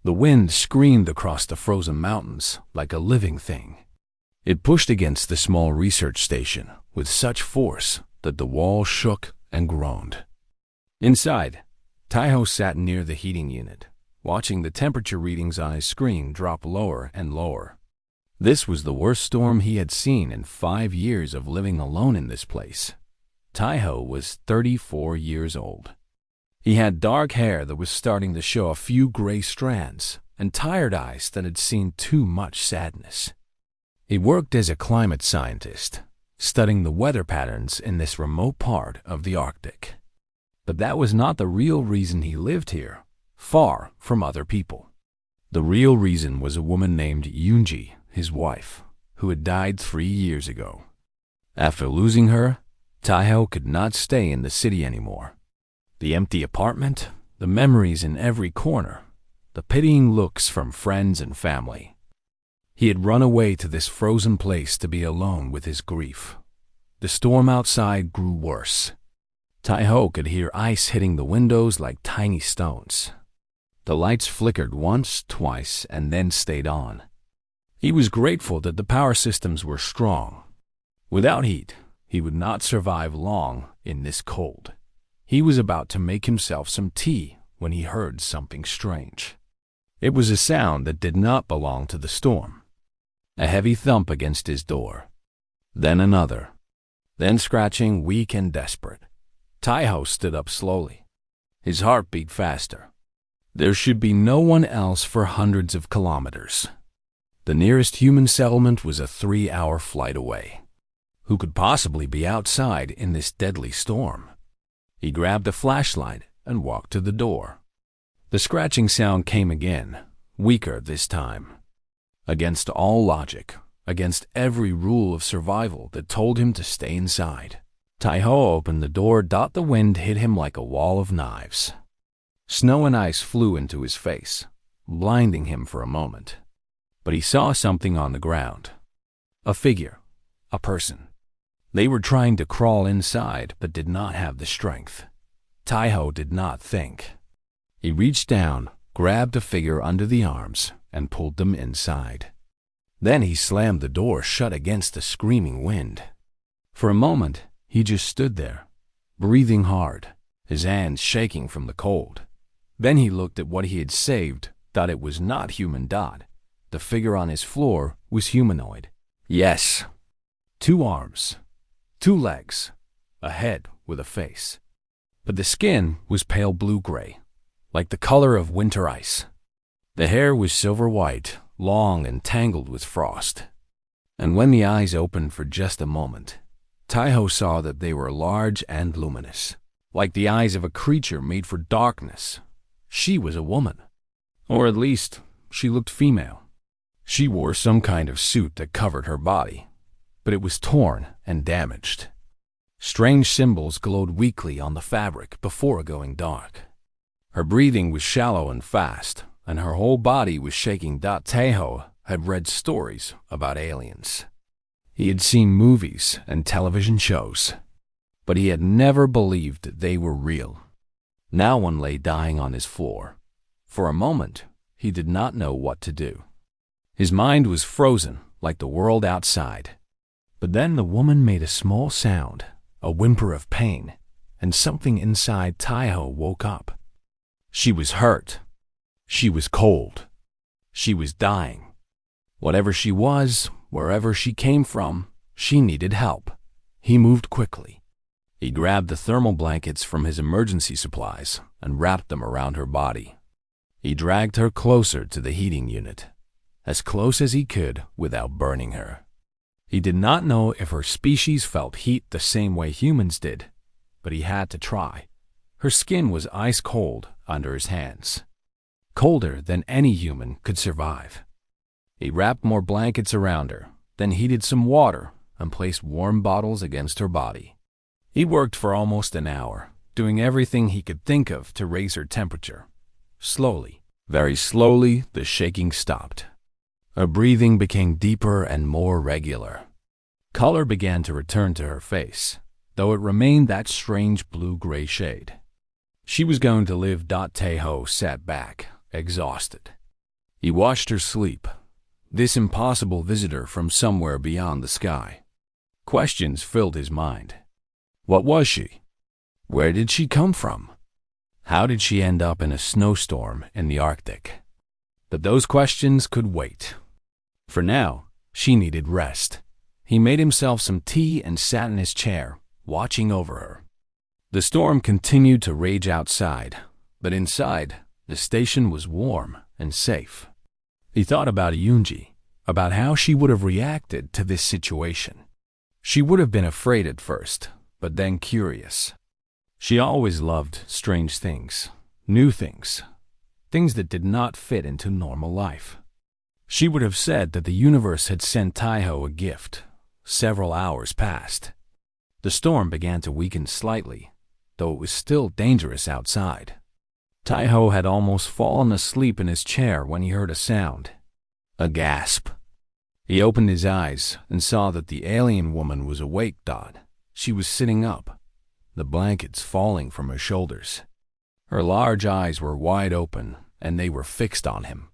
The wind screamed across the frozen mountains like a living thing. It pushed against the small research station with such force that the walls shook and groaned. Inside, Taiho sat near the heating unit, watching the temperature readings on his screen drop lower and lower. This was the worst storm he had seen in 5 years of living alone in this place. Taiho was 34 years old. He had dark hair that was starting to show a few gray strands and tired eyes that had seen too much sadness. He worked as a climate scientist, studying the weather patterns in this remote part of the Arctic. But that was not the real reason he lived here, far from other people. The real reason was a woman named Yoonji, his wife, who had died 3 years ago. After losing her, Taiho could not stay in the city anymore. The empty apartment, the memories in every corner, the pitying looks from friends and family. He had run away to this frozen place to be alone with his grief. The storm outside grew worse. Taiho could hear ice hitting the windows like tiny stones. The lights flickered once, twice, and then stayed on. He was grateful that the power systems were strong. Without heat, he would not survive long in this cold. He was about to make himself some tea when he heard something strange. It was a sound that did not belong to the storm. A heavy thump against his door. Then another. Then scratching, weak and desperate. Taiho stood up slowly. His heart beat faster. There should be no one else for hundreds of kilometers. The nearest human settlement was a 3-hour flight away. Who could possibly be outside in this deadly storm? He grabbed a flashlight and walked to the door. The scratching sound came again, weaker this time. Against all logic, against every rule of survival that told him to stay inside. Taiho opened the door. The wind hit him like a wall of knives. Snow and ice flew into his face, blinding him for a moment. But he saw something on the ground. A figure, a person. They were trying to crawl inside but did not have the strength. Taiho did not think. He reached down, grabbed the figure under the arms, and pulled them inside. Then he slammed the door shut against the screaming wind. For a moment, he just stood there, breathing hard, his hands shaking from the cold. Then he looked at what he had saved, thought it was not human. The figure on his floor was humanoid. Yes. 2 arms, 2 legs, a head with a face. But the skin was pale blue-gray, like the color of winter ice. The hair was silver-white, long and tangled with frost. And when the eyes opened for just a moment, Taiho saw that they were large and luminous, like the eyes of a creature made for darkness. She was a woman. Or at least, she looked female. She wore some kind of suit that covered her body, but it was torn and damaged. Strange symbols glowed weakly on the fabric before going dark. Her breathing was shallow and fast, and her whole body was shaking. Taiho had read stories about aliens. He had seen movies and television shows, but he had never believed they were real. Now one lay dying on his floor. For a moment, he did not know what to do. His mind was frozen like the world outside. But then the woman made a small sound, a whimper of pain, and something inside Taiho woke up. She was hurt. She was cold. She was dying. Whatever she was, wherever she came from, she needed help. He moved quickly. He grabbed the thermal blankets from his emergency supplies and wrapped them around her body. He dragged her closer to the heating unit, as close as he could without burning her. He did not know if her species felt heat the same way humans did, but he had to try. Her skin was ice cold under his hands, colder than any human could survive. He wrapped more blankets around her, then heated some water and placed warm bottles against her body. He worked for almost an hour, doing everything he could think of to raise her temperature. Slowly, very slowly, the shaking stopped. Her breathing became deeper and more regular. Color began to return to her face, though it remained that strange blue-gray shade. She was going to live. Taiho sat back, exhausted. He watched her sleep, this impossible visitor from somewhere beyond the sky. Questions filled his mind. What was she? Where did she come from? How did she end up in a snowstorm in the Arctic? But those questions could wait. For now, she needed rest. He made himself some tea and sat in his chair, watching over her. The storm continued to rage outside, but inside, the station was warm and safe. He thought about Yunji, about how she would have reacted to this situation. She would have been afraid at first, but then curious. She always loved strange things, new things, things that did not fit into normal life. She would have said that the universe had sent Taiho a gift. Several hours passed. The storm began to weaken slightly, though it was still dangerous outside. Taiho had almost fallen asleep in his chair when he heard a sound. A gasp. He opened his eyes and saw that the alien woman was awake. She was sitting up, the blankets falling from her shoulders. Her large eyes were wide open, and they were fixed on him.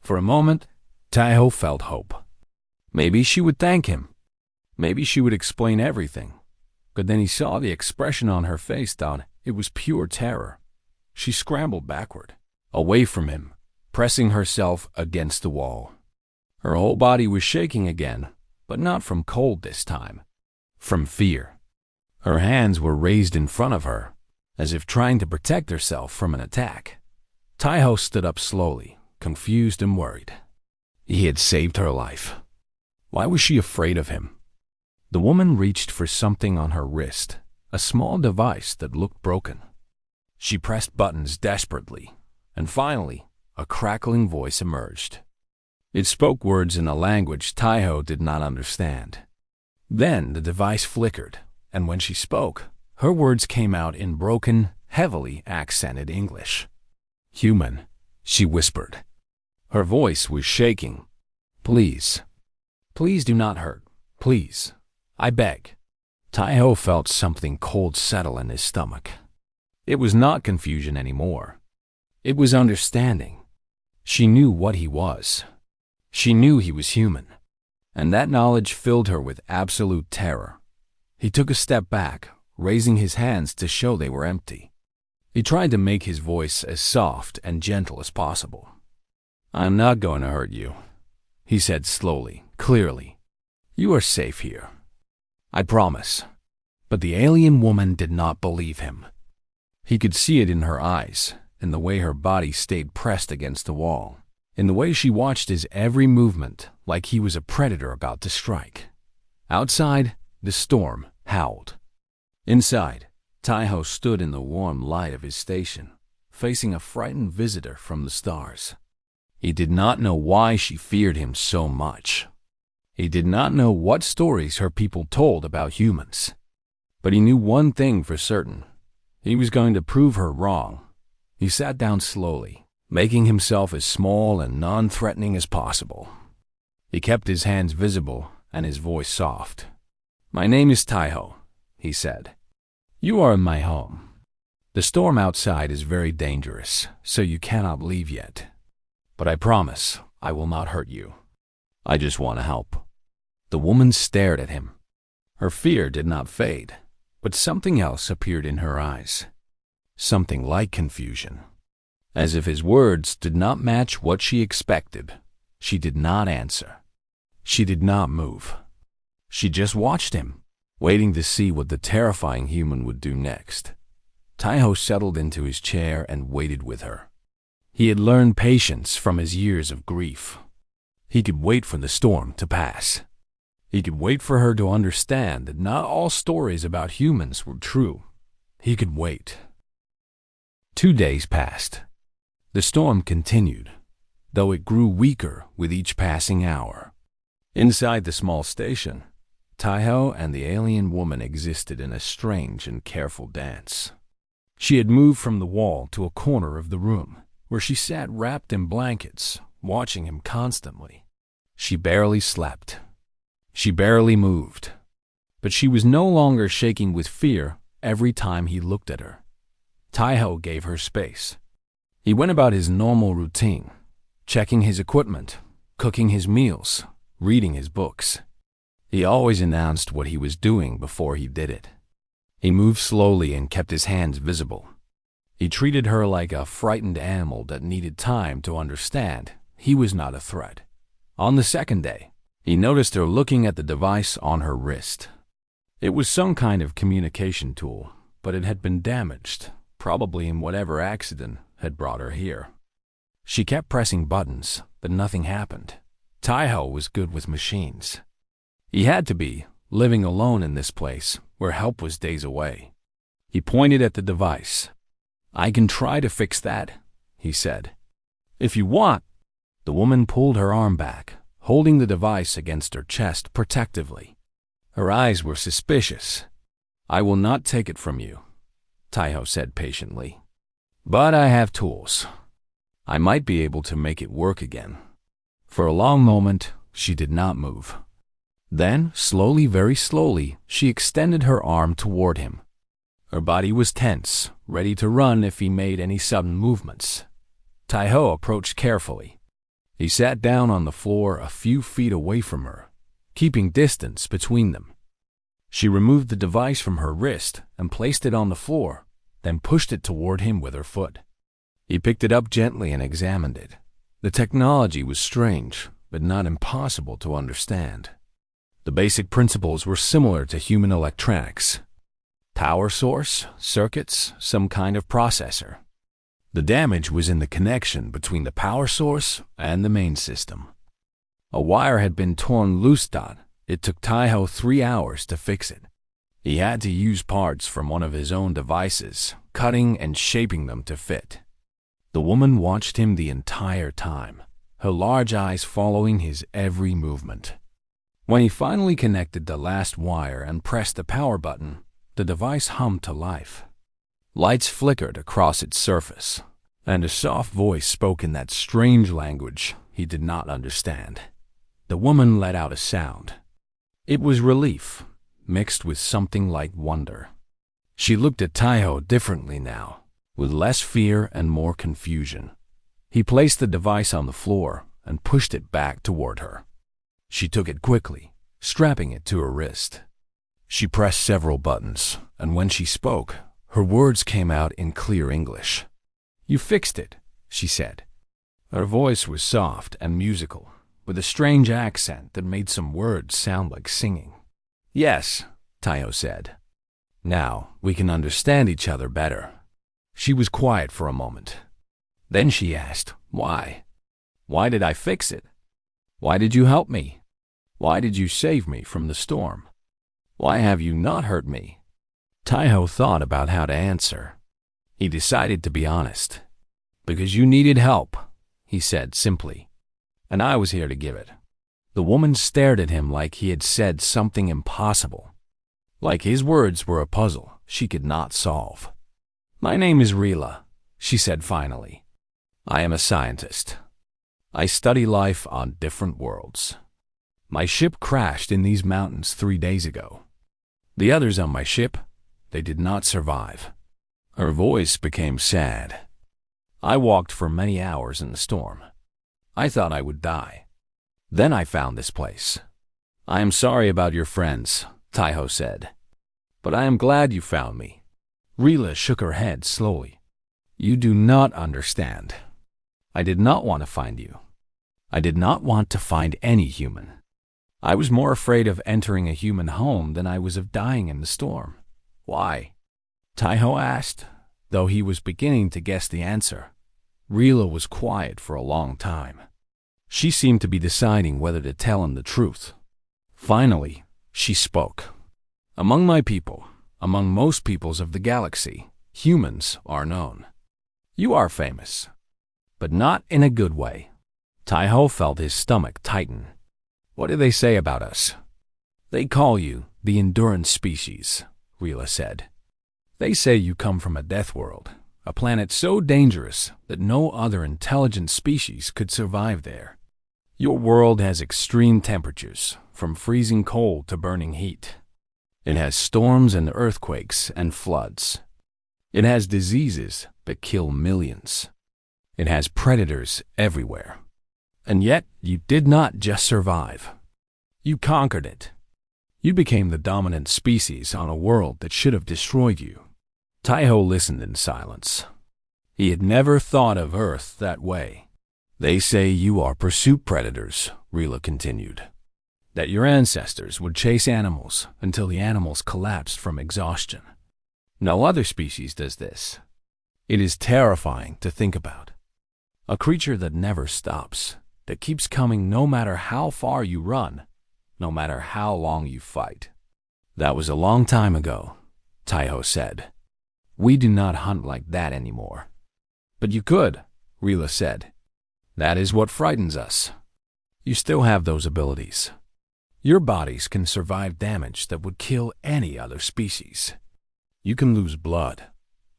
For a moment, Taiho felt hope. Maybe she would thank him. Maybe she would explain everything. But then he saw the expression on her face. It was pure terror. She scrambled backward, away from him, pressing herself against the wall. Her whole body was shaking again, but not from cold this time, from fear. Her hands were raised in front of her, as if trying to protect herself from an attack. Taiho stood up slowly, confused and worried. He had saved her life. Why was she afraid of him? The woman reached for something on her wrist, a small device that looked broken. She pressed buttons desperately, and finally, a crackling voice emerged. It spoke words in a language Taiho did not understand. Then the device flickered, and when she spoke, her words came out in broken, heavily accented English. "Human," she whispered. Her voice was shaking. "Please. Please do not hurt. Please. I beg." Taiho felt something cold settle in his stomach. It was not confusion anymore. It was understanding. She knew what he was. She knew he was human. And that knowledge filled her with absolute terror. He took a step back, raising his hands to show they were empty. He tried to make his voice as soft and gentle as possible. "I'm not going to hurt you," he said slowly, clearly. "You are safe here. I promise." But the alien woman did not believe him. He could see it in her eyes, in the way her body stayed pressed against the wall, in the way she watched his every movement like he was a predator about to strike. Outside, the storm howled. Inside, Taiho stood in the warm light of his station, facing a frightened visitor from the stars. He did not know why she feared him so much. He did not know what stories her people told about humans. But he knew one thing for certain. He was going to prove her wrong. He sat down slowly, making himself as small and non-threatening as possible. He kept his hands visible and his voice soft. "My name is Taiho," he said. "You are in my home. The storm outside is very dangerous, so you cannot leave yet. But I promise I will not hurt you. I just want to help." The woman stared at him. Her fear did not fade, but something else appeared in her eyes. Something like confusion. As if his words did not match what she expected, she did not answer. She did not move. She just watched him, waiting to see what the terrifying human would do next. Taiho settled into his chair and waited with her. He had learned patience from his years of grief. He could wait for the storm to pass. He could wait for her to understand that not all stories about humans were true. He could wait. 2 days passed. The storm continued, though it grew weaker with each passing hour. Inside the small station, Taiho and the alien woman existed in a strange and careful dance. She had moved from the wall to a corner of the room, where she sat wrapped in blankets, watching him constantly. She barely slept. She barely moved. But she was no longer shaking with fear every time he looked at her. Taiho gave her space. He went about his normal routine. checking his equipment, cooking his meals, reading his books. He always announced what he was doing before he did it. He moved slowly and kept his hands visible. He treated her like a frightened animal that needed time to understand he was not a threat. On the second day, he noticed her looking at the device on her wrist. It was some kind of communication tool, but it had been damaged, probably in whatever accident had brought her here. She kept pressing buttons, but nothing happened. Taiho was good with machines. He had to be, living alone in this place where help was days away. He pointed at the device. "I can try to fix that," he said. "If you want." The woman pulled her arm back, holding the device against her chest protectively. Her eyes were suspicious. "I will not take it from you," Taiho said patiently. "But I have tools. I might be able to make it work again." For a long moment, she did not move. Then, slowly, very slowly, she extended her arm toward him. Her body was tense, ready to run if he made any sudden movements. Taiho approached carefully. He sat down on the floor a few feet away from her, keeping distance between them. She removed the device from her wrist and placed it on the floor, then pushed it toward him with her foot. He picked it up gently and examined it. The technology was strange, but not impossible to understand. The basic principles were similar to human electronics. Power source, circuits, some kind of processor. The damage was in the connection between the power source and the main system. A wire had been torn loose. It took Taiho 3 hours to fix it. He had to use parts from one of his own devices, cutting and shaping them to fit. The woman watched him the entire time, her large eyes following his every movement. When he finally connected the last wire and pressed the power button, the device hummed to life. Lights flickered across its surface, and a soft voice spoke in that strange language he did not understand. The woman let out a sound. It was relief, mixed with something like wonder. She looked at Taiho differently now, with less fear and more confusion. He placed the device on the floor and pushed it back toward her. She took it quickly, strapping it to her wrist. She pressed several buttons, and when she spoke, her words came out in clear English. "You fixed it," she said. Her voice was soft and musical, with a strange accent that made some words sound like singing. "Yes," Taiho said. "Now we can understand each other better." She was quiet for a moment. Then she asked, "Why? Why did I fix it? Why did you help me? Why did you save me from the storm? Why have you not hurt me?" Taiho thought about how to answer. He decided to be honest. "Because you needed help," he said simply, "and I was here to give it." The woman stared at him like he had said something impossible, like his words were a puzzle she could not solve. "My name is Rila," she said finally. "I am a scientist. I study life on different worlds. My ship crashed in these mountains 3 days ago. The others on my ship, they did not survive." Her voice became sad. "I walked for many hours in the storm. I thought I would die. Then I found this place. I am sorry about your friends," Taiho said, "but I am glad you found me." Rila shook her head slowly. "You do not understand. I did not want to find you. I did not want to find any human. I was more afraid of entering a human home than I was of dying in the storm." "Why?" Taiho asked, though he was beginning to guess the answer. Rila was quiet for a long time. She seemed to be deciding whether to tell him the truth. Finally, she spoke. "Among my people, among most peoples of the galaxy, humans are known. You are famous, but not in a good way." Taiho felt his stomach tighten. "What do they say about us?" "They call you the endurance species," Rila said. "They say you come from a death world, a planet so dangerous that no other intelligent species could survive there. Your world has extreme temperatures, from freezing cold to burning heat. It has storms and earthquakes and floods. It has diseases that kill millions. It has predators everywhere. And yet, you did not just survive. You conquered it. You became the dominant species on a world that should have destroyed you. Taiho listened in silence. He had never thought of Earth that way. They say you are pursuit predators, Rila continued. That your ancestors would chase animals until the animals collapsed from exhaustion. No other species does this. It is terrifying to think about. A creature that never stops, that keeps coming no matter how far you run, no matter how long you fight. That was a long time ago, Taiho said. We do not hunt like that anymore. But you could, Rila said. That is what frightens us. You still have those abilities. Your bodies can survive damage that would kill any other species. You can lose blood,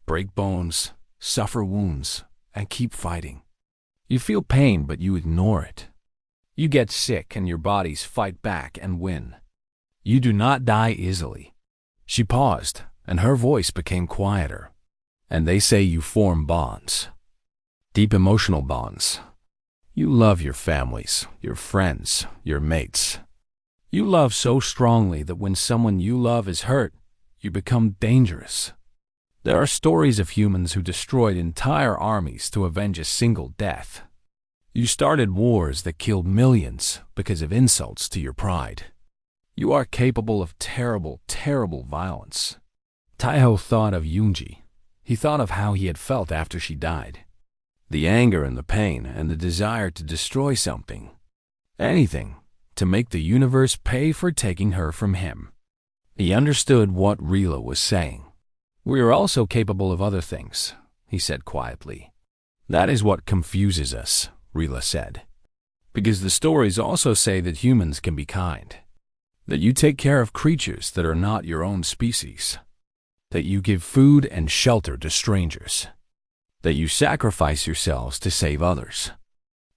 break bones, suffer wounds, and keep fighting. You feel pain, but you ignore it. You get sick and your bodies fight back and win. You do not die easily. She paused, and her voice became quieter. And they say you form bonds. Deep emotional bonds. You love your families, your friends, your mates. You love so strongly that when someone you love is hurt, you become dangerous. There are stories of humans who destroyed entire armies to avenge a single death. You started wars that killed millions because of insults to your pride. You are capable of terrible, terrible violence. Taiho thought of Yunji. He thought of how he had felt after she died. The anger and the pain and the desire to destroy something. Anything to make the universe pay for taking her from him. He understood what Rila was saying. We are also capable of other things, he said quietly. That is what confuses us, Rila said. Because the stories also say that humans can be kind. That you take care of creatures that are not your own species. That you give food and shelter to strangers. That you sacrifice yourselves to save others.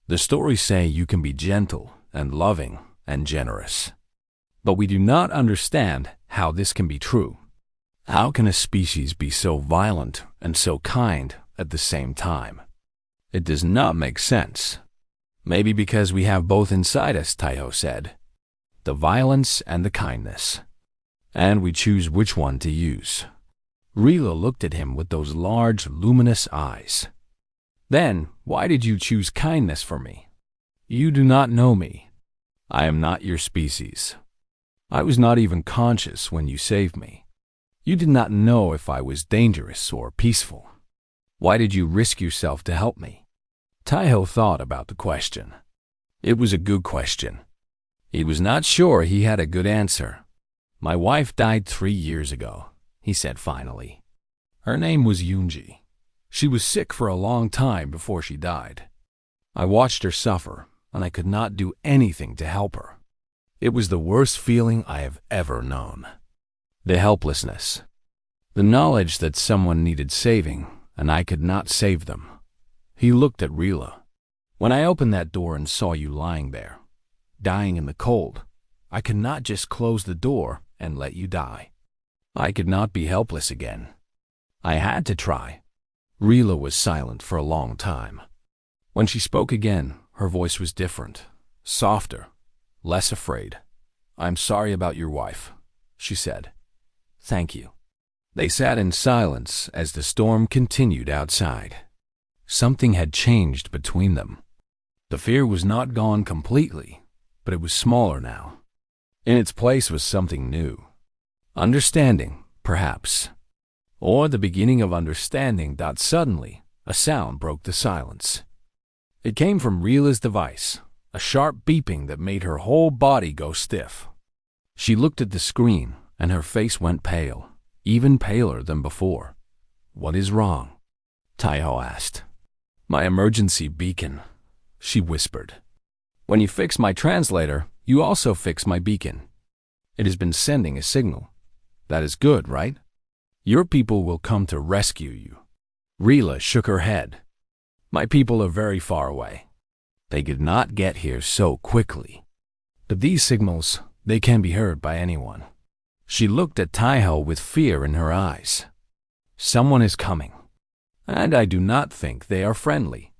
The stories say you can be gentle and loving and generous. But we do not understand how this can be true. How can a species be so violent and so kind at the same time? It does not make sense. Maybe because we have both inside us, Taiho said. The violence and the kindness. And we choose which one to use. Rila looked at him with those large, luminous eyes. Then, why did you choose kindness for me? You do not know me. I am not your species. I was not even conscious when you saved me. You did not know if I was dangerous or peaceful. Why did you risk yourself to help me? Taiho thought about the question. It was a good question. He was not sure he had a good answer. My wife died 3 years ago, he said finally. Her name was Yunji. She was sick for a long time before she died. I watched her suffer, and I could not do anything to help her. It was the worst feeling I have ever known. The helplessness. The knowledge that someone needed saving, and I could not save them. He looked at Rila. When I opened that door and saw you lying there, dying in the cold, I could not just close the door and let you die. I could not be helpless again. I had to try. Rila was silent for a long time. When she spoke again, her voice was different, softer, less afraid. I'm sorry about your wife, she said. Thank you. They sat in silence as the storm continued outside. Something had changed between them. The fear was not gone completely, but it was smaller now. In its place was something new. Understanding, perhaps. Or the beginning of understanding that suddenly a sound broke the silence. It came from Rila's device, a sharp beeping that made her whole body go stiff. She looked at the screen, and her face went pale, even paler than before. What is wrong? Taiho asked. My emergency beacon, she whispered. When you fix my translator, you also fix my beacon. It has been sending a signal. That is good, right? Your people will come to rescue you. Rila shook her head. My people are very far away. They could not get here so quickly. But these signals, they can be heard by anyone. She looked at Taiho with fear in her eyes. Someone is coming, and I do not think they are friendly.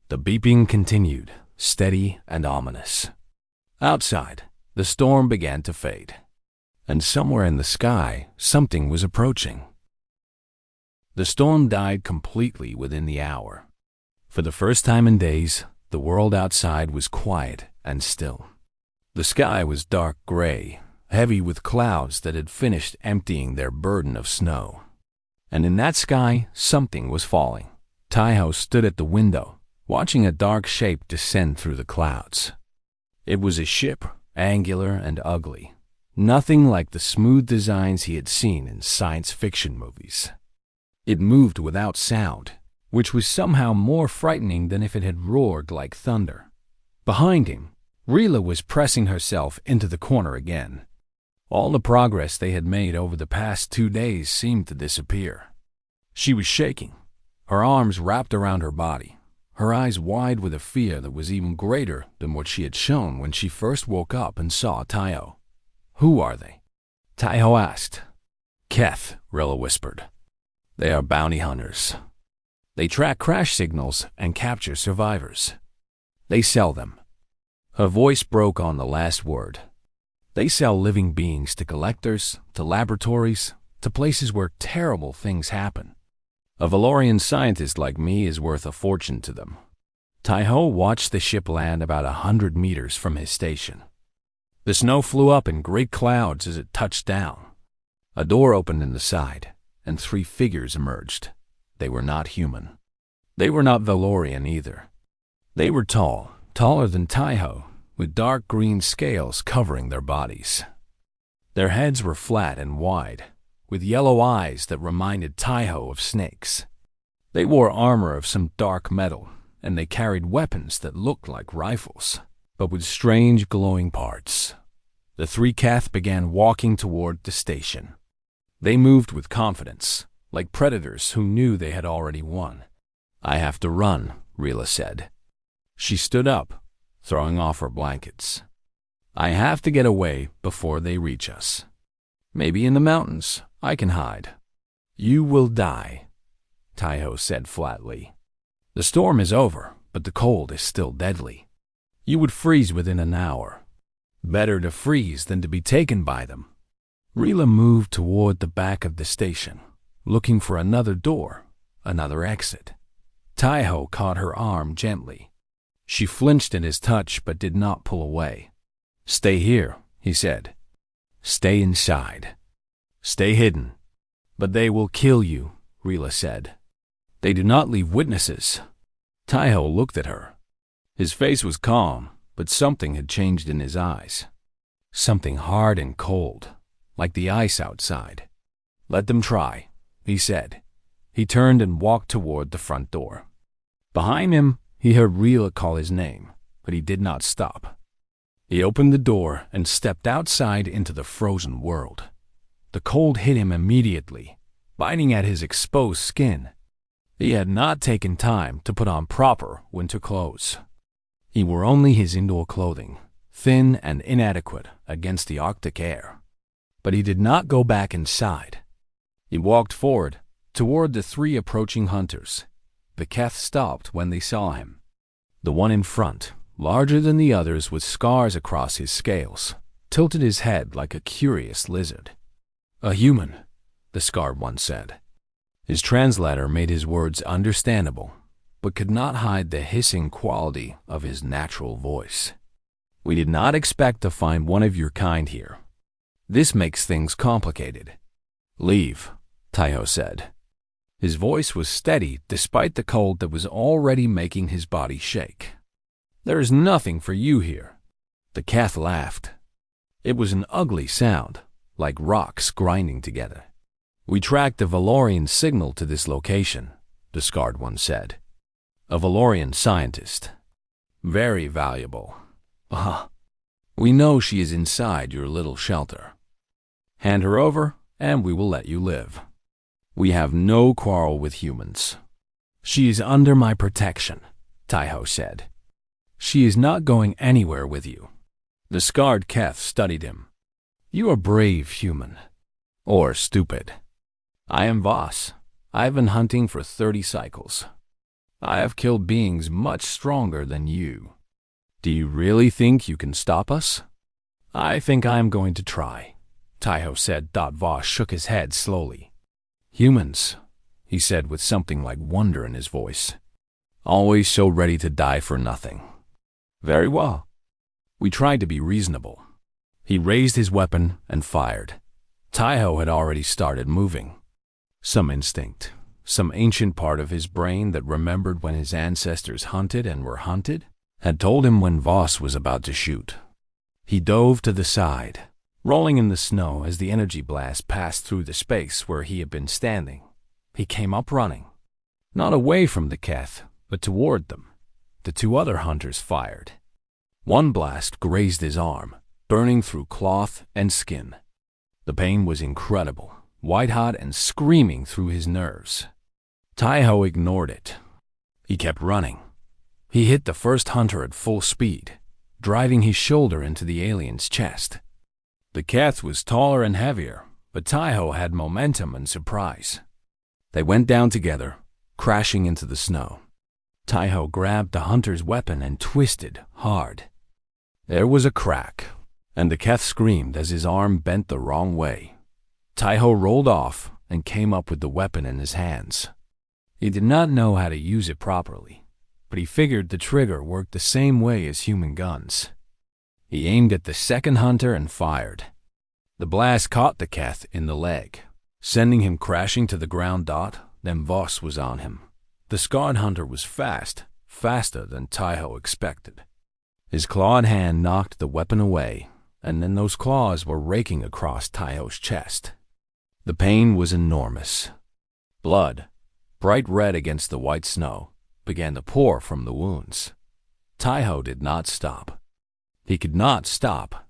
The beeping continued, steady and ominous. Outside, the storm began to fade, and somewhere in the sky, something was approaching. The storm died completely within the hour. For the first time in days, the world outside was quiet and still. The sky was dark gray, heavy with clouds that had finished emptying their burden of snow. And in that sky, something was falling. Taiho stood at the window, watching a dark shape descend through the clouds. It was a ship, angular and ugly, nothing like the smooth designs he had seen in science fiction movies. It moved without sound, which was somehow more frightening than if it had roared like thunder. Behind him, Rila was pressing herself into the corner again. All the progress they had made over the past 2 days seemed to disappear. She was shaking, her arms wrapped around her body, her eyes wide with a fear that was even greater than what she had shown when she first woke up and saw Taiho. "Who are they?" Taiho asked. "Keth," Rilla whispered. "They are bounty hunters. They track crash signals and capture survivors. They sell them." Her voice broke on the last word. "They sell living beings to collectors, to laboratories, to places where terrible things happen. A Valorian scientist like me is worth a fortune to them." Taiho watched the ship land about 100 meters from his station. The snow flew up in great clouds as it touched down. A door opened in the side, and 3 figures emerged. They were not human. They were not Valorian either. They were tall, taller than Taiho, with dark green scales covering their bodies. Their heads were flat and wide, with yellow eyes that reminded Taiho of snakes. They wore armor of some dark metal, and they carried weapons that looked like rifles, but with strange glowing parts. The 3 Keth began walking toward the station. They moved with confidence, like predators who knew they had already won. "I have to run," Rila said. She stood up, throwing off her blankets. "I have to get away before they reach us. Maybe in the mountains I can hide." "You will die," Taiho said flatly. "The storm is over, but the cold is still deadly. You would freeze within an hour. Better to freeze than to be taken by them." Rila moved toward the back of the station, looking for another door, another exit. Taiho caught her arm gently. She flinched at his touch but did not pull away. "Stay here," he said. "Stay inside. Stay hidden." "But they will kill you," Rila said. "They do not leave witnesses." Taiho looked at her. His face was calm, but something had changed in his eyes. Something hard and cold, like the ice outside. "Let them try," he said. He turned and walked toward the front door. Behind him, he heard Rila call his name, but he did not stop. He opened the door and stepped outside into the frozen world. The cold hit him immediately, biting at his exposed skin. He had not taken time to put on proper winter clothes. He wore only his indoor clothing, thin and inadequate against the Arctic air. But he did not go back inside. He walked forward, toward the 3 approaching hunters. The Keth stopped when they saw him. The one in front, larger than the others with scars across his scales, tilted his head like a curious lizard. "A human," the scarred one said. His translator made his words understandable, but could not hide the hissing quality of his natural voice. "We did not expect to find one of your kind here. This makes things complicated." "Leave," Taiho said. His voice was steady despite the cold that was already making his body shake. "There is nothing for you here." The Keth laughed. It was an ugly sound, like rocks grinding together. "We tracked a Valorian signal to this location," the scarred one said. "A Valorian scientist. Very valuable. We know she is inside your little shelter. Hand her over, and we will let you live. We have no quarrel with humans." "She is under my protection," Taiho said. "She is not going anywhere with you." The scarred Keth studied him. "You are brave, human. Or stupid. I am Voss. I have been hunting for 30 cycles. I have killed beings much stronger than you. Do you really think you can stop us? I think I am going to try, Taiho said. Voss shook his head slowly. Humans, he said with something like wonder in his voice. Always so ready to die for nothing. Very well. We tried to be reasonable. He raised his weapon and fired. Taiho had already started moving. Some instinct, some ancient part of his brain that remembered when his ancestors hunted and were hunted, had told him when Voss was about to shoot. He dove to the side, rolling in the snow as the energy blast passed through the space where he had been standing. He came up running, not away from the Keth, but toward them. The two other hunters fired. One blast grazed his arm, burning through cloth and skin. The pain was incredible, white-hot and screaming through his nerves. Taiho ignored it. He kept running. He hit the first hunter at full speed, driving his shoulder into the alien's chest. The Keth was taller and heavier, but Taiho had momentum and surprise. They went down together, crashing into the snow. Taiho grabbed the hunter's weapon and twisted hard. There was a crack, and the Keth screamed as his arm bent the wrong way. Taiho rolled off and came up with the weapon in his hands. He did not know how to use it properly, but he figured the trigger worked the same way as human guns. He aimed at the second hunter and fired. The blast caught the Keth in the leg, sending him crashing to the ground. Then Voss was on him. The scarred hunter was fast, faster than Taiho expected. His clawed hand knocked the weapon away, and then those claws were raking across Taiho's chest. The pain was enormous. Blood, bright red against the white snow, began to pour from the wounds. Taiho did not stop. He could not stop.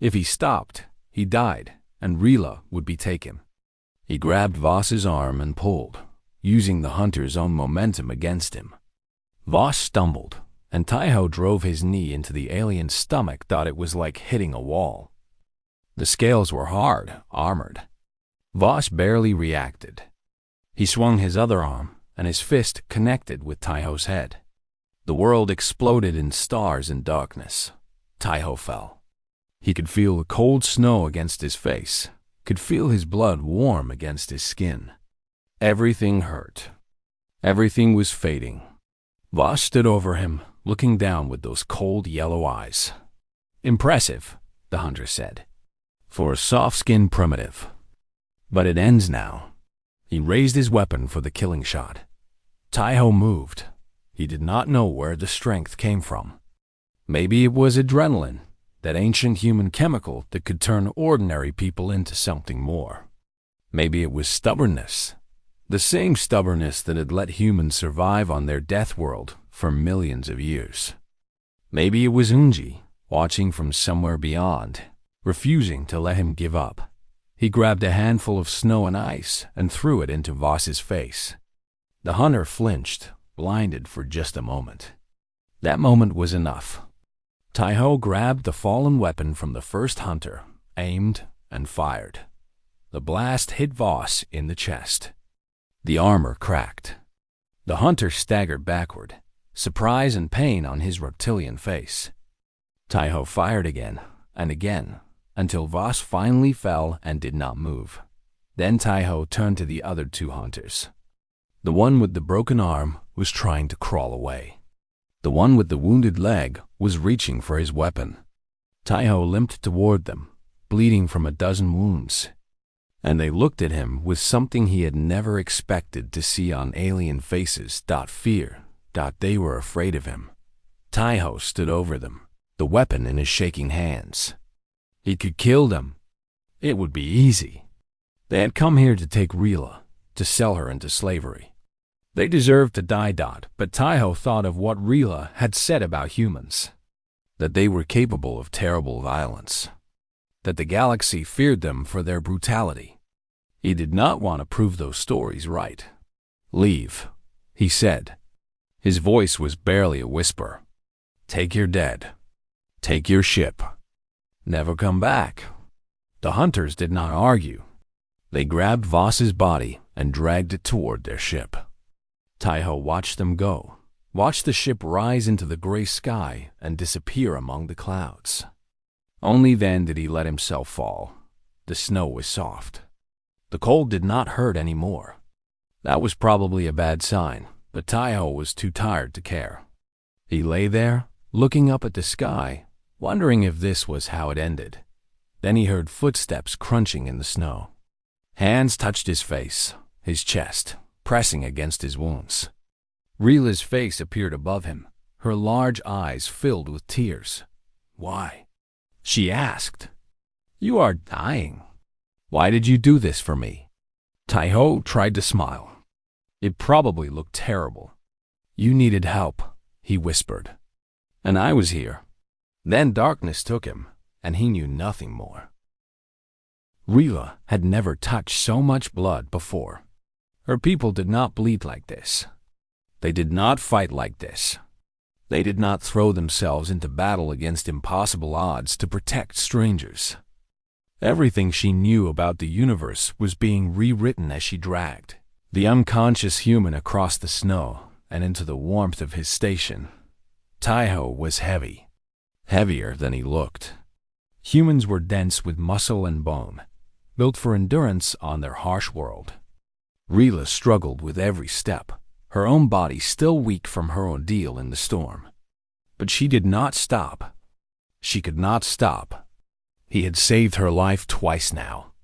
If he stopped, he died, and Rila would betake him. He grabbed Voss's arm and pulled, using the hunter's own momentum against him. Voss stumbled, and Taiho drove his knee into the alien's stomach. It was like hitting a wall. The scales were hard, armored. Voss barely reacted. He swung his other arm, and his fist connected with Taiho's head. The world exploded in stars and darkness. Taiho fell. He could feel the cold snow against his face, could feel his blood warm against his skin. Everything hurt. Everything was fading. Voss stood over him, looking down with those cold yellow eyes. Impressive, the hunter said, for a soft-skinned primitive. But it ends now. He raised his weapon for the killing shot. Taiho moved. He did not know where the strength came from. Maybe it was adrenaline, that ancient human chemical that could turn ordinary people into something more. Maybe it was stubbornness, the same stubbornness that had let humans survive on their death world for millions of years. Maybe it was Unji, watching from somewhere beyond, refusing to let him give up. He grabbed a handful of snow and ice and threw it into Voss's face. The hunter flinched, blinded for just a moment. That moment was enough. Taiho grabbed the fallen weapon from the first hunter, aimed, and fired. The blast hit Voss in the chest. The armor cracked. The hunter staggered backward, surprise and pain on his reptilian face. Taiho fired again and again, until Voss finally fell and did not move. Then Taiho turned to the other two hunters. The one with the broken arm was trying to crawl away. The one with the wounded leg was reaching for his weapon. Taiho limped toward them, bleeding from a dozen wounds, and they looked at him with something he had never expected to see on alien faces. Fear. They were afraid of him. Taiho stood over them, the weapon in his shaking hands. He could kill them. It would be easy. They had come here to take Rila, to sell her into slavery. They deserved to die. But Taiho thought of what Rila had said about humans, that they were capable of terrible violence, that the galaxy feared them for their brutality. He did not want to prove those stories right. Leave, he said. His voice was barely a whisper. Take your dead. Take your ship. Never come back. The hunters did not argue. They grabbed Voss's body and dragged it toward their ship. Taiho watched them go, watched the ship rise into the gray sky and disappear among the clouds. Only then did he let himself fall. The snow was soft. The cold did not hurt anymore. That was probably a bad sign, but Taiho was too tired to care. He lay there, looking up at the sky, wondering if this was how it ended. Then he heard footsteps crunching in the snow. Hands touched his face, his chest, pressing against his wounds. Rila's face appeared above him, her large eyes filled with tears. "Why?" she asked. "You are dying. Why did you do this for me?" Taiho tried to smile. It probably looked terrible. "You needed help," he whispered. "And I was here." Then darkness took him, and he knew nothing more. Rila had never touched so much blood before. Her people did not bleed like this. They did not fight like this. They did not throw themselves into battle against impossible odds to protect strangers. Everything she knew about the universe was being rewritten as she dragged the unconscious human across the snow and into the warmth of his station. Taiho was heavy, heavier than he looked. Humans were dense with muscle and bone, built for endurance on their harsh world. Rila struggled with every step, her own body still weak from her ordeal in the storm. But she did not stop. She could not stop. He had saved her life twice now.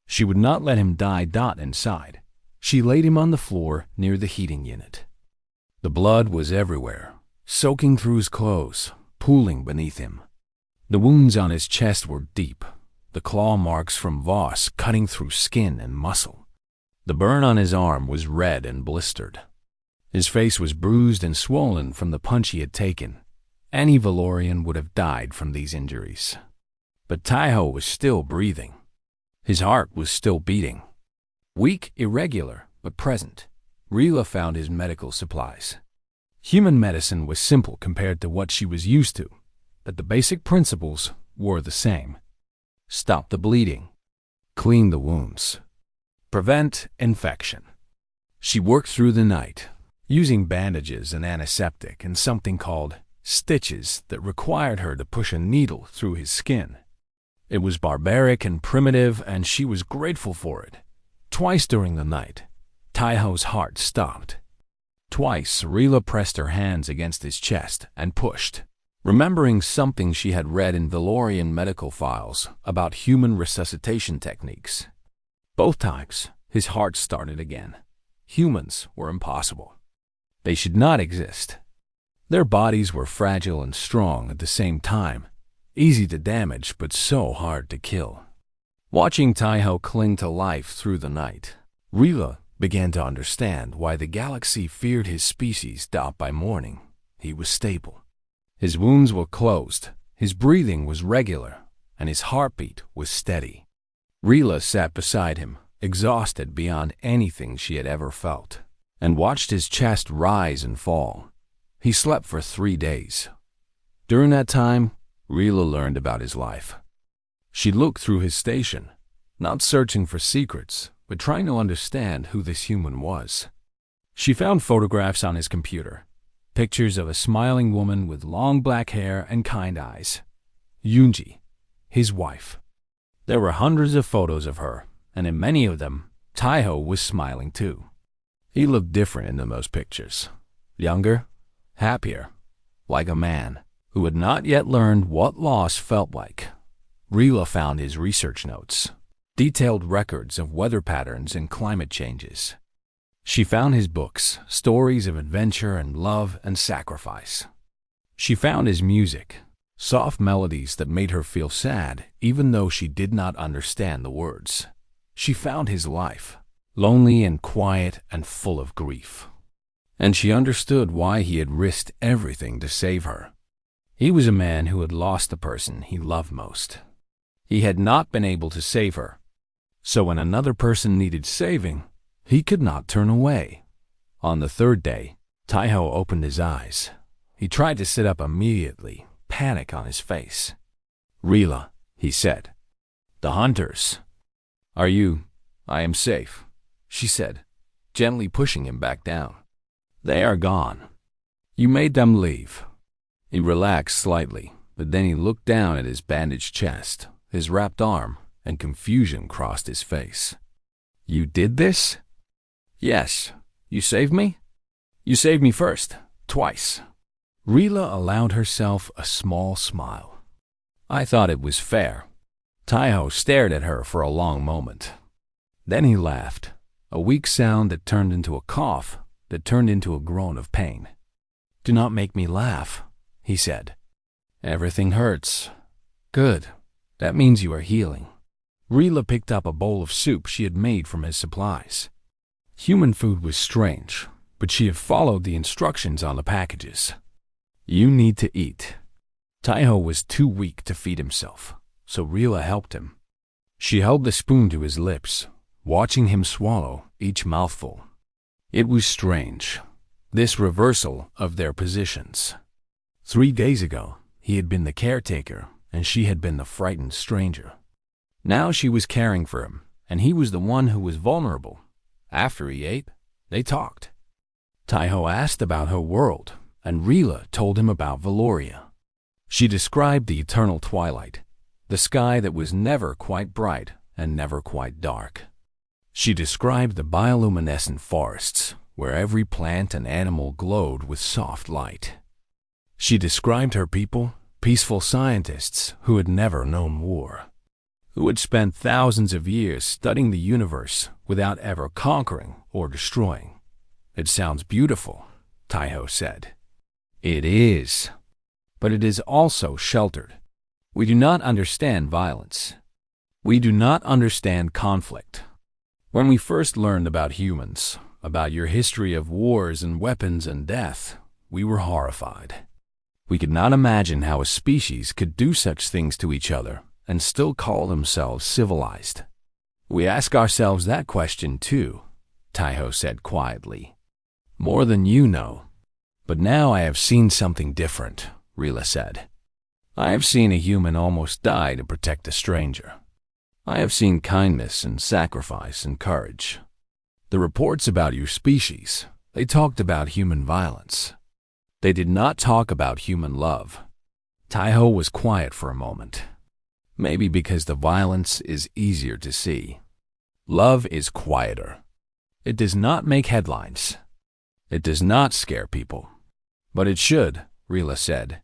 She would not let him die inside. She laid him on the floor near the heating unit. The blood was everywhere, soaking through his clothes, pooling beneath him. The wounds on his chest were deep, the claw marks from Voss cutting through skin and muscle. The burn on his arm was red and blistered. His face was bruised and swollen from the punch he had taken. Any Valorian would have died from these injuries. But Taiho was still breathing. His heart was still beating. Weak, irregular, but present, Rila found his medical supplies. Human medicine was simple compared to what she was used to, but the basic principles were the same. Stop the bleeding. Clean the wounds. Prevent infection. She worked through the night, using bandages and antiseptic and something called stitches that required her to push a needle through his skin. It was barbaric and primitive, and she was grateful for it. Twice during the night, Taiho's heart stopped. Twice, Rila pressed her hands against his chest and pushed, remembering something she had read in Valorian medical files about human resuscitation techniques. Both times, his heart started again. Humans were impossible. They should not exist. Their bodies were fragile and strong at the same time, easy to damage but so hard to kill. Watching Taiho cling to life through the night, Rila began to understand why the galaxy feared his species. By morning, he was stable. His wounds were closed, his breathing was regular, and his heartbeat was steady. Rila sat beside him, exhausted beyond anything she had ever felt, and watched his chest rise and fall. He slept for 3 days. During that time, Rila learned about his life. She looked through his station, not searching for secrets, but trying to understand who this human was. She found photographs on his computer, pictures of a smiling woman with long black hair and kind eyes. Yunji, his wife. There were hundreds of photos of her, and in many of them, Taiho was smiling too. He looked different in those pictures. Younger, happier, like a man who had not yet learned what loss felt like. Rila found his research notes, detailed records of weather patterns and climate changes. She found his books, stories of adventure and love and sacrifice. She found his music, soft melodies that made her feel sad even though she did not understand the words. She found his life, lonely and quiet and full of grief. And she understood why he had risked everything to save her. He was a man who had lost the person he loved most. He had not been able to save her. So when another person needed saving, he could not turn away. On the 3rd day, Taiho opened his eyes. He tried to sit up immediately, panic on his face. "Rila," he said. "The hunters." "Are you?" "I am safe," she said, gently pushing him back down. "They are gone." You made them leave. He relaxed slightly, but then he looked down at his bandaged chest, his wrapped arm, and confusion crossed his face. You did this? Yes. You saved me? You saved me first, twice. Rila allowed herself a small smile. I thought it was fair. Taiho stared at her for a long moment. Then he laughed, a weak sound that turned into a cough, that turned into a groan of pain. Do not make me laugh, he said. Everything hurts. Good. That means you are healing. Rila picked up a bowl of soup she had made from his supplies. Human food was strange, but she had followed the instructions on the packages. You need to eat. Taiho was too weak to feed himself, so Rila helped him. She held the spoon to his lips, watching him swallow each mouthful. It was strange, this reversal of their positions. 3 days ago, he had been the caretaker, and she had been the frightened stranger. Now she was caring for him, and he was the one who was vulnerable. After he ate, they talked. Taiho asked about her world, and Rila told him about Valoria. She described the eternal twilight, the sky that was never quite bright and never quite dark. She described the bioluminescent forests, where every plant and animal glowed with soft light. She described her people, peaceful scientists who had never known war, who had spent thousands of years studying the universe without ever conquering or destroying. It sounds beautiful, Taiho said. It is, but it is also sheltered. We do not understand violence. We do not understand conflict. When we first learned about humans, about your history of wars and weapons and death, we were horrified. We could not imagine how a species could do such things to each other and still call themselves civilized. We ask ourselves that question too, Taiho said quietly. More than you know. But now I have seen something different, Rila said. I have seen a human almost die to protect a stranger. I have seen kindness and sacrifice and courage. The reports about your species, they talked about human violence. They did not talk about human love. Taiho was quiet for a moment. Maybe because the violence is easier to see. Love is quieter. It does not make headlines. It does not scare people. But it should, Rila said.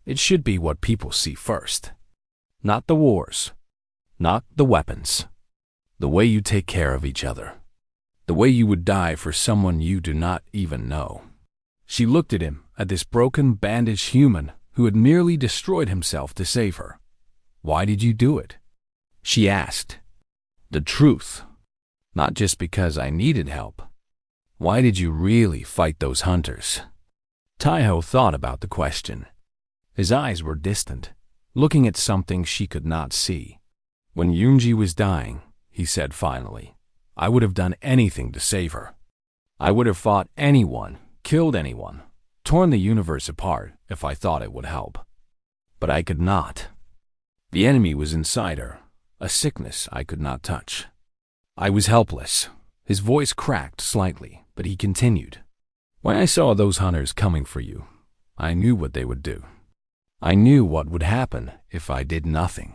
It should be what people see first. Not the wars. Not the weapons. The way you take care of each other. The way you would die for someone you do not even know. She looked at him, at this broken, bandaged human who had merely destroyed himself to save her. Why did you do it? She asked. The truth. Not just because I needed help. Why did you really fight those hunters? Taiho thought about the question. His eyes were distant, looking at something she could not see. When Yunji was dying, he said finally, I would have done anything to save her. I would have fought anyone, killed anyone, torn the universe apart if I thought it would help. But I could not. The enemy was inside her, a sickness I could not touch. I was helpless. His voice cracked slightly, but he continued. When I saw those hunters coming for you, I knew what they would do. I knew what would happen if I did nothing.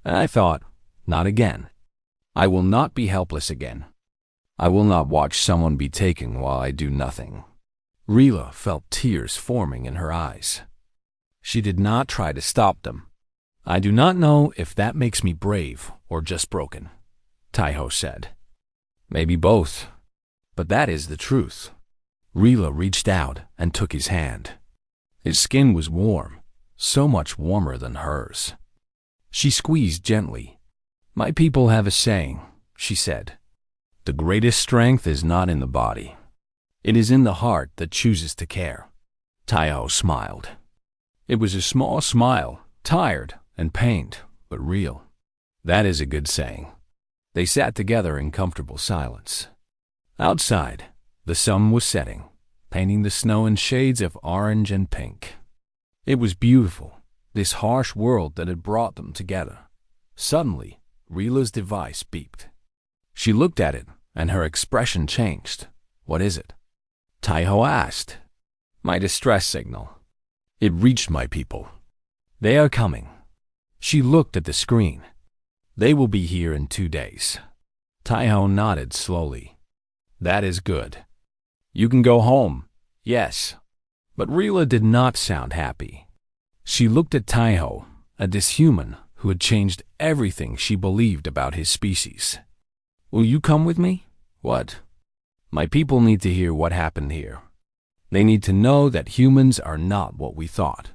And I thought, not again. I will not be helpless again. I will not watch someone be taken while I do nothing. Rila felt tears forming in her eyes. She did not try to stop them. I do not know if that makes me brave or just broken, Taiho said. Maybe both, but that is the truth. Rila reached out and took his hand. His skin was warm, so much warmer than hers. She squeezed gently. My people have a saying, she said. The greatest strength is not in the body. It is in the heart that chooses to care. Taiho smiled. It was a small smile, tired and pained, but real. That is a good saying. They sat together in comfortable silence. Outside, the sun was setting, painting the snow in shades of orange and pink. It was beautiful, this harsh world that had brought them together. Suddenly, Rila's device beeped. She looked at it, and her expression changed. What is it? Taiho asked. My distress signal. It reached my people. They are coming. She looked at the screen. They will be here in 2 days. Taiho nodded slowly. That is good. You can go home. Yes. But Rila did not sound happy. She looked at Taiho, this human who had changed everything she believed about his species. Will you come with me? What? My people need to hear what happened here. They need to know that humans are not what we thought.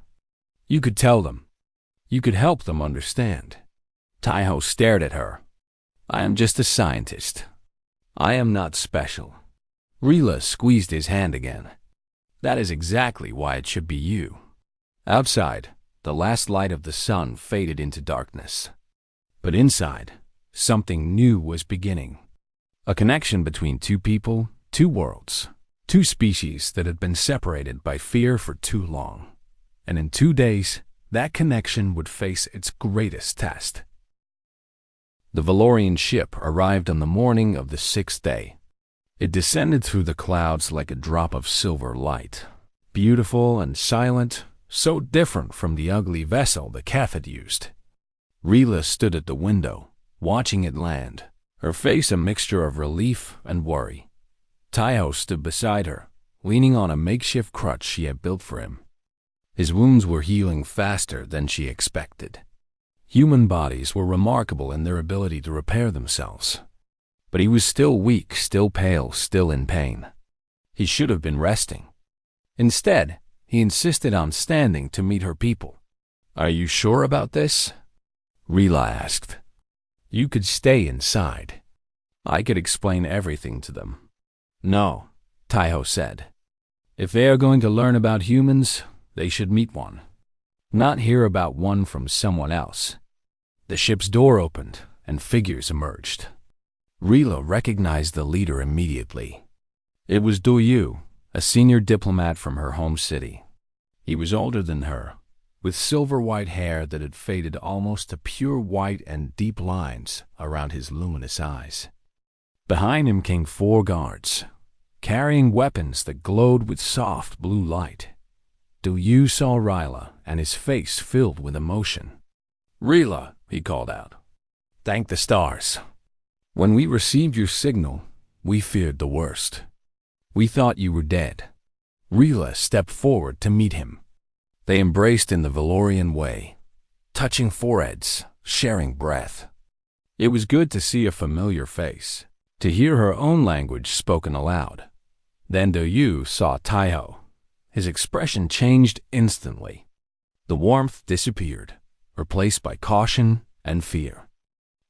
You could tell them. You could help them understand. Taiho stared at her. I am just a scientist. I am not special. Rila squeezed his hand again. That is exactly why it should be you. Outside, the last light of the sun faded into darkness. But inside, something new was beginning. A connection between two people, two worlds, two species that had been separated by fear for too long. And in 2 days, that connection would face its greatest test. The Valorian ship arrived on the morning of the 6th day. It descended through the clouds like a drop of silver light, beautiful and silent, so different from the ugly vessel the Keth had used. Rila stood at the window, watching it land, her face a mixture of relief and worry. Taiho stood beside her, leaning on a makeshift crutch she had built for him. His wounds were healing faster than she expected. Human bodies were remarkable in their ability to repair themselves. But he was still weak, still pale, still in pain. He should have been resting. Instead, he insisted on standing to meet her people. Are you sure about this? Rila asked. You could stay inside. I could explain everything to them. No, Taiho said. If they are going to learn about humans, they should meet one. Not hear about one from someone else. The ship's door opened, and figures emerged. Rila recognized the leader immediately. It was Du Yu, a senior diplomat from her home city. He was older than her, with silver-white hair that had faded almost to pure white and deep lines around his luminous eyes. Behind him came 4 guards, carrying weapons that glowed with soft blue light. Du Yu saw Rila, and his face filled with emotion. Rila, he called out. Thank the stars. When we received your signal, we feared the worst. We thought you were dead. Rila stepped forward to meet him. They embraced in the Valorian way, touching foreheads, sharing breath. It was good to see a familiar face, to hear her own language spoken aloud. Then Du Yu saw Taiho. His expression changed instantly. The warmth disappeared, replaced by caution and fear.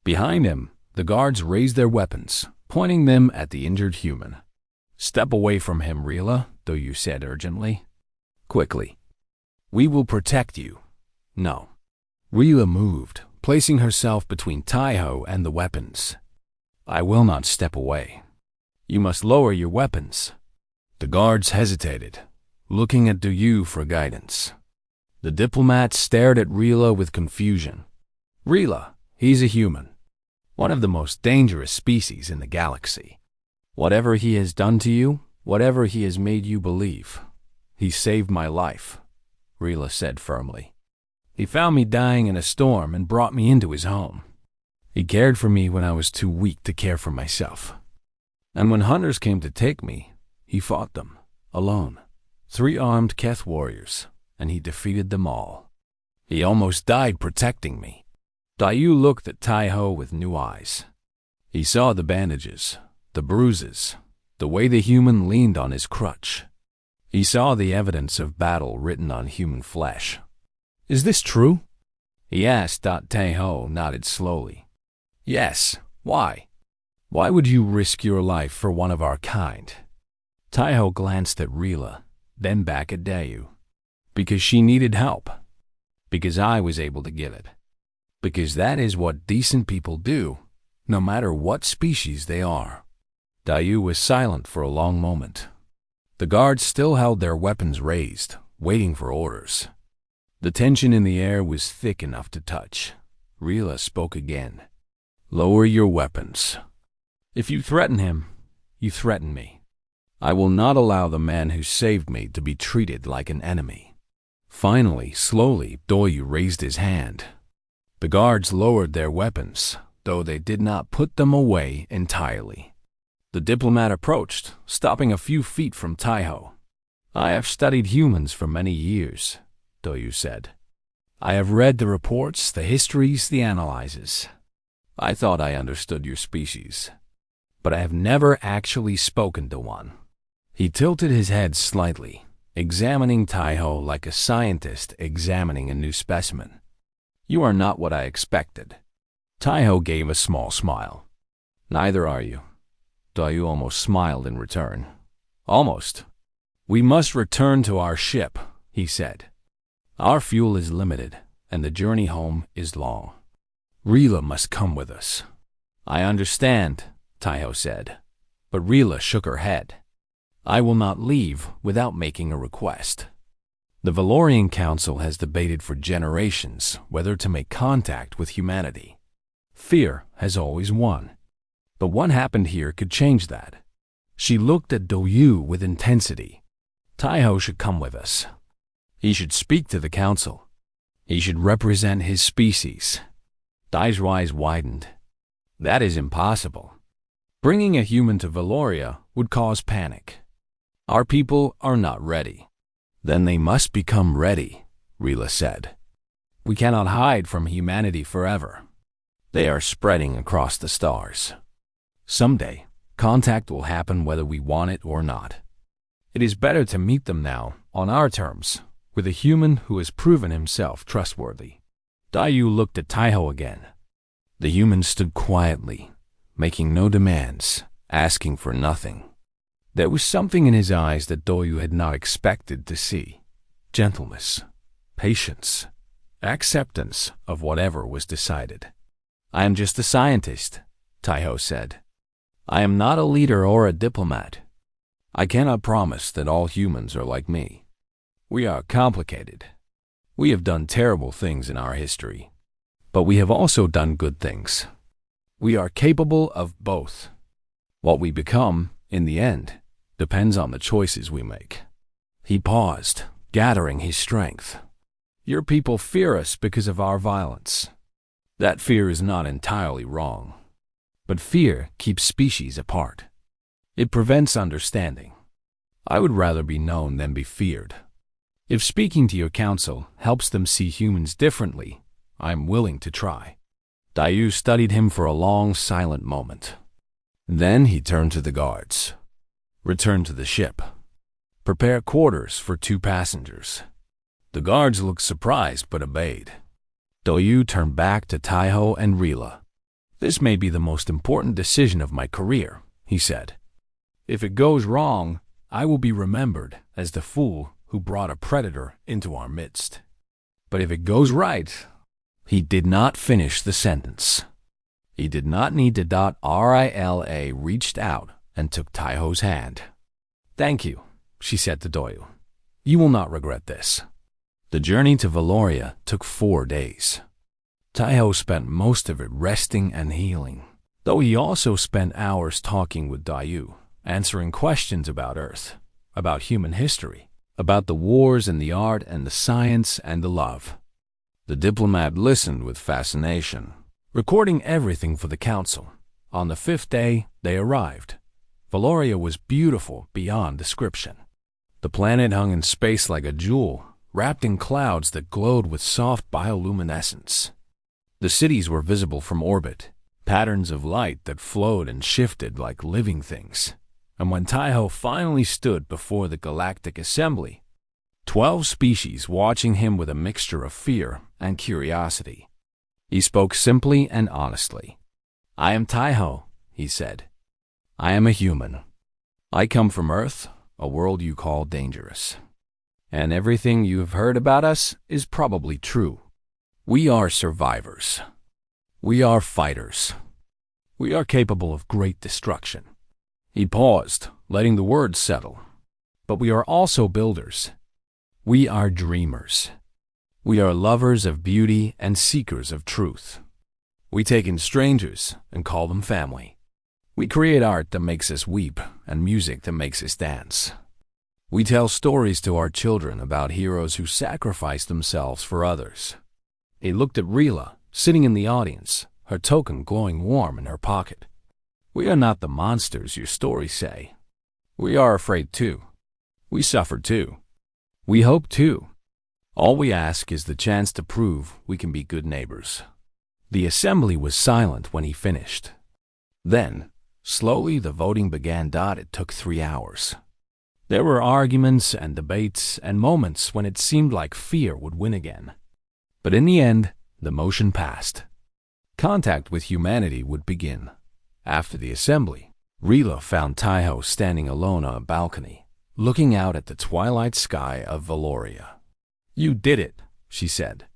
Behind him, the guards raised their weapons, pointing them at the injured human. Step away from him, Rila, Du Yu said urgently. Quickly. We will protect you. No. Rila moved, placing herself between Taiho and the weapons. I will not step away. You must lower your weapons. The guards hesitated, looking at Du Yu for guidance. The diplomat stared at Rila with confusion. Rila, he's a human. One of the most dangerous species in the galaxy. Whatever he has done to you, whatever he has made you believe, he saved my life, Rila said firmly. He found me dying in a storm and brought me into his home. He cared for me when I was too weak to care for myself. And when hunters came to take me, he fought them, alone. 3 armed Keth warriors, and he defeated them all. He almost died protecting me. Du Yu looked at Taiho with new eyes. He saw the bandages, the bruises, the way the human leaned on his crutch. He saw the evidence of battle written on human flesh. Is this true? He asked. Taiho nodded slowly. Yes. Why? Why would you risk your life for one of our kind? Taiho glanced at Rila, then back at Du Yu. Because she needed help. Because I was able to give it. Because that is what decent people do, no matter what species they are. Du Yu was silent for a long moment. The guards still held their weapons raised, waiting for orders. The tension in the air was thick enough to touch. Rila spoke again. Lower your weapons. If you threaten him, you threaten me. I will not allow the man who saved me to be treated like an enemy. Finally, slowly, Doyu raised his hand. The guards lowered their weapons, though they did not put them away entirely. The diplomat approached, stopping a few feet from Taiho. I have studied humans for many years, Doyu said. I have read the reports, the histories, the analyses. I thought I understood your species, but I have never actually spoken to one. He tilted his head slightly, examining Taiho like a scientist examining a new specimen. You are not what I expected. Taiho gave a small smile. Neither are you. Doyu almost smiled in return. Almost. We must return to our ship, he said. Our fuel is limited, and the journey home is long. Rila must come with us. I understand, Taiho said, but Rila shook her head. I will not leave without making a request. The Valorian Council has debated for generations whether to make contact with humanity. Fear has always won. But what happened here could change that. She looked at Doyu with intensity. Taiho should come with us. He should speak to the council. He should represent his species. Dai's eyes widened. That is impossible. Bringing a human to Valoria would cause panic. Our people are not ready. Then they must become ready, Rila said. We cannot hide from humanity forever. They are spreading across the stars. Someday, contact will happen whether we want it or not. It is better to meet them now, on our terms, with a human who has proven himself trustworthy. Doyu looked at Taiho again. The human stood quietly, making no demands, asking for nothing. There was something in his eyes that Doyu had not expected to see. Gentleness, patience, acceptance of whatever was decided. I am just a scientist, Taiho said. I am not a leader or a diplomat. I cannot promise that all humans are like me. We are complicated. We have done terrible things in our history, but we have also done good things. We are capable of both. What we become, in the end, depends on the choices we make. He paused, gathering his strength. Your people fear us because of our violence. That fear is not entirely wrong. But fear keeps species apart. It prevents understanding. I would rather be known than be feared. If speaking to your council helps them see humans differently, I am willing to try. Doyu studied him for a long, silent moment. Then he turned to the guards. Return to the ship. Prepare quarters for 2 passengers. The guards looked surprised but obeyed. Doyu turned back to Taiho and Rila. This may be the most important decision of my career, he said. If it goes wrong, I will be remembered as the fool who brought a predator into our midst. But if it goes right, he did not finish the sentence. He did not need to dot Rila reached out and took Taiho's hand. Thank you, she said to Doyu. You will not regret this. The journey to Valoria took 4 days. Taiho spent most of it resting and healing, though he also spent hours talking with Doyu, answering questions about Earth, about human history, about the wars and the art and the science and the love. The diplomat listened with fascination, recording everything for the council. On the 5th day, they arrived. Valoria was beautiful beyond description. The planet hung in space like a jewel, wrapped in clouds that glowed with soft bioluminescence. The cities were visible from orbit, patterns of light that flowed and shifted like living things. And when Taiho finally stood before the Galactic Assembly, 12 species watching him with a mixture of fear and curiosity. He spoke simply and honestly. I am Taiho, he said. I am a human. I come from Earth, a world you call dangerous. And everything you have heard about us is probably true. We are survivors. We are fighters. We are capable of great destruction. He paused, letting the words settle. But we are also builders. We are dreamers. We are lovers of beauty and seekers of truth. We take in strangers and call them family. We create art that makes us weep and music that makes us dance. We tell stories to our children about heroes who sacrifice themselves for others. He looked at Rila, sitting in the audience, her token glowing warm in her pocket. We are not the monsters your stories say. We are afraid too. We suffer too. We hope too. All we ask is the chance to prove we can be good neighbors. The assembly was silent when he finished. Then, slowly the voting began. It took 3 hours. There were arguments and debates and moments when it seemed like fear would win again. But in the end, the motion passed. Contact with humanity would begin. After the assembly, Rila found Taiho standing alone on a balcony, looking out at the twilight sky of Valoria. "You did it," she said.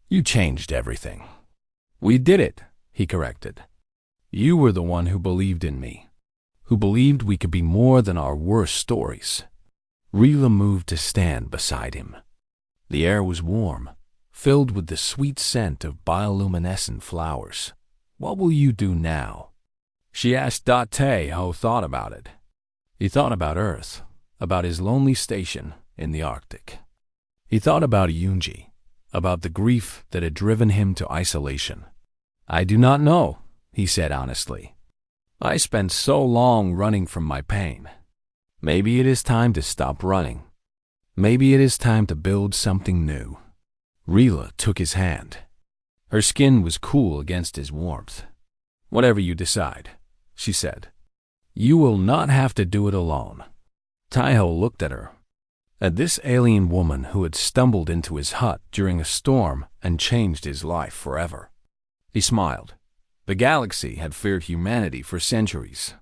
"You changed everything." "We did it," he corrected. "You were the one who believed in me, who believed we could be more than our worst stories." Rila moved to stand beside him. The air was warm, filled with the sweet scent of bioluminescent flowers. "What will you do now?" she asked. Taiho thought about it. He thought about Earth, about his lonely station in the Arctic. He thought about Yunji, about the grief that had driven him to isolation. "I do not know," he said honestly. "I spent so long running from my pain. Maybe it is time to stop running. Maybe it is time to build something new." Rila took his hand. Her skin was cool against his warmth. "Whatever you decide," she said. "You will not have to do it alone." Taiho looked at her, at this alien woman who had stumbled into his hut during a storm and changed his life forever. He smiled. The galaxy had feared humanity for centuries.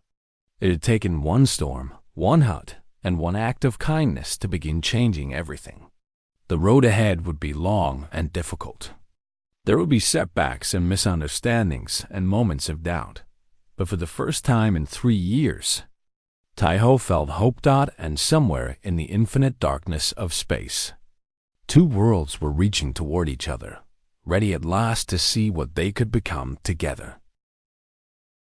It had taken one storm, one hut, and one act of kindness to begin changing everything. The road ahead would be long and difficult. There would be setbacks and misunderstandings and moments of doubt. But for the first time in 3 years, Taiho felt hope. And somewhere in the infinite darkness of space, 2 worlds were reaching toward each other, ready at last to see what they could become together.